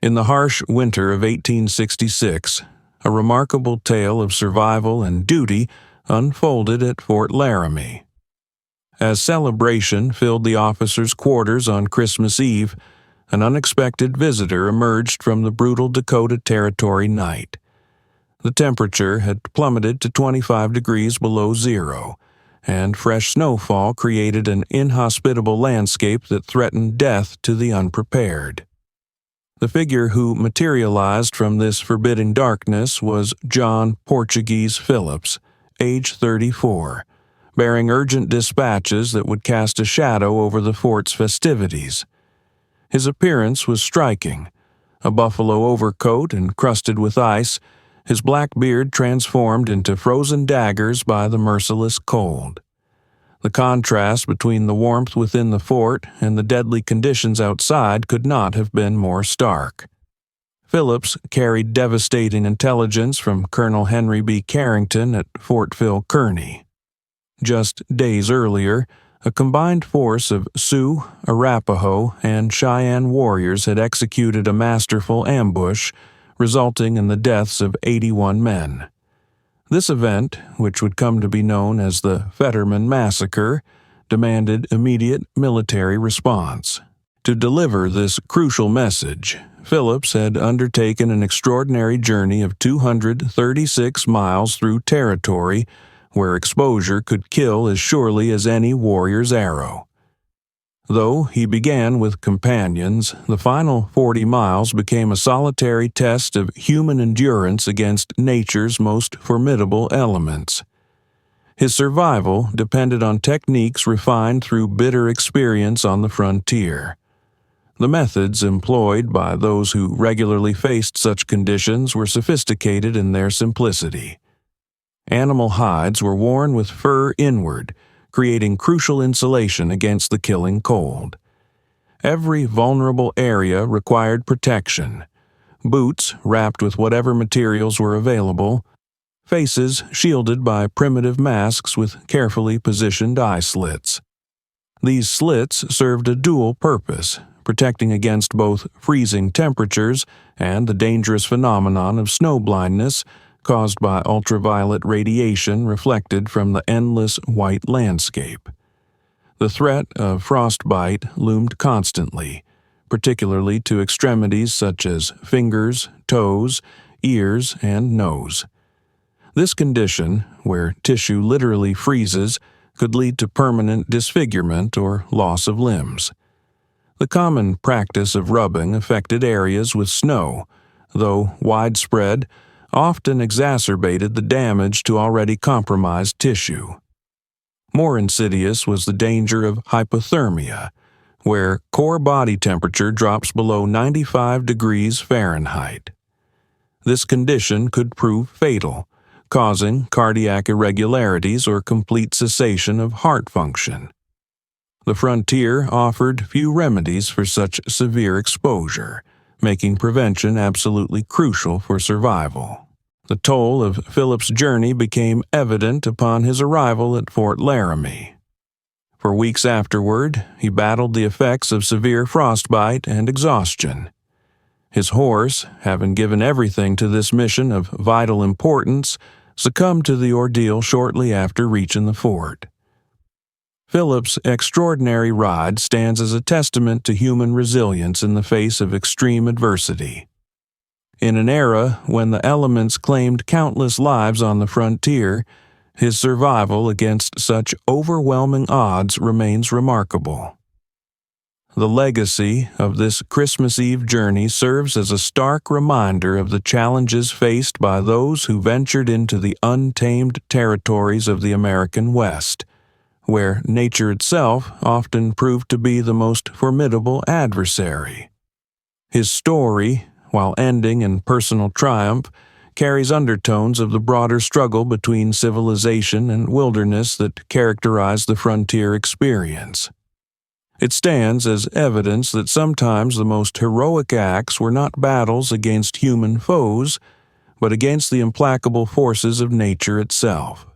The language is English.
In the harsh winter of 1866, a remarkable tale of survival and duty unfolded at Fort Laramie. As celebration filled the officers' quarters on Christmas Eve, an unexpected visitor emerged from the brutal Dakota Territory night. The temperature had plummeted to 25 degrees below zero, and fresh snowfall created an inhospitable landscape that threatened death to the unprepared. The figure who materialized from this forbidding darkness was John Portugee Phillips, age 34, bearing urgent dispatches that would cast a shadow over the fort's festivities. His appearance was striking. A buffalo overcoat encrusted with ice, his black beard transformed into frozen daggers by the merciless cold. The contrast between the warmth within the fort and the deadly conditions outside could not have been more stark. Phillips carried devastating intelligence from Colonel Henry B. Carrington at Fort Phil Kearny. Just days earlier, a combined force of Sioux, Arapaho, and Cheyenne warriors had executed a masterful ambush, resulting in the deaths of 81 men. This event, which would come to be known as the Fetterman Massacre, demanded immediate military response. To deliver this crucial message, Phillips had undertaken an extraordinary journey of 236 miles through territory where exposure could kill as surely as any warrior's arrow. Though he began with companions, the final 40 miles became a solitary test of human endurance against nature's most formidable elements. His survival depended on techniques refined through bitter experience on the frontier. The methods employed by those who regularly faced such conditions were sophisticated in their simplicity. Animal hides were worn with fur inward, creating crucial insulation against the killing cold. Every vulnerable area required protection. Boots wrapped with whatever materials were available, faces shielded by primitive masks with carefully positioned eye slits. These slits served a dual purpose, protecting against both freezing temperatures and the dangerous phenomenon of snow blindness caused by ultraviolet radiation reflected from the endless white landscape. The threat of frostbite loomed constantly, particularly to extremities such as fingers, toes, ears, and nose. This condition, where tissue literally freezes, could lead to permanent disfigurement or loss of limbs. The common practice of rubbing affected areas with snow, though widespread, often exacerbated the damage to already compromised tissue. More insidious was the danger of hypothermia, where core body temperature drops below 95 degrees Fahrenheit. This condition could prove fatal, causing cardiac irregularities or complete cessation of heart function. The frontier offered few remedies for such severe exposure, making prevention absolutely crucial for survival. The toll of Phillips' journey became evident upon his arrival at Fort Laramie. For weeks afterward, he battled the effects of severe frostbite and exhaustion. His horse, having given everything to this mission of vital importance, succumbed to the ordeal shortly after reaching the fort. Phillips' extraordinary ride stands as a testament to human resilience in the face of extreme adversity. In an era when the elements claimed countless lives on the frontier, his survival against such overwhelming odds remains remarkable. The legacy of this Christmas Eve journey serves as a stark reminder of the challenges faced by those who ventured into the untamed territories of the American West, where nature itself often proved to be the most formidable adversary. His story, while ending in personal triumph, carries undertones of the broader struggle between civilization and wilderness that characterize the frontier experience. It stands as evidence that sometimes the most heroic acts were not battles against human foes, but against the implacable forces of nature itself.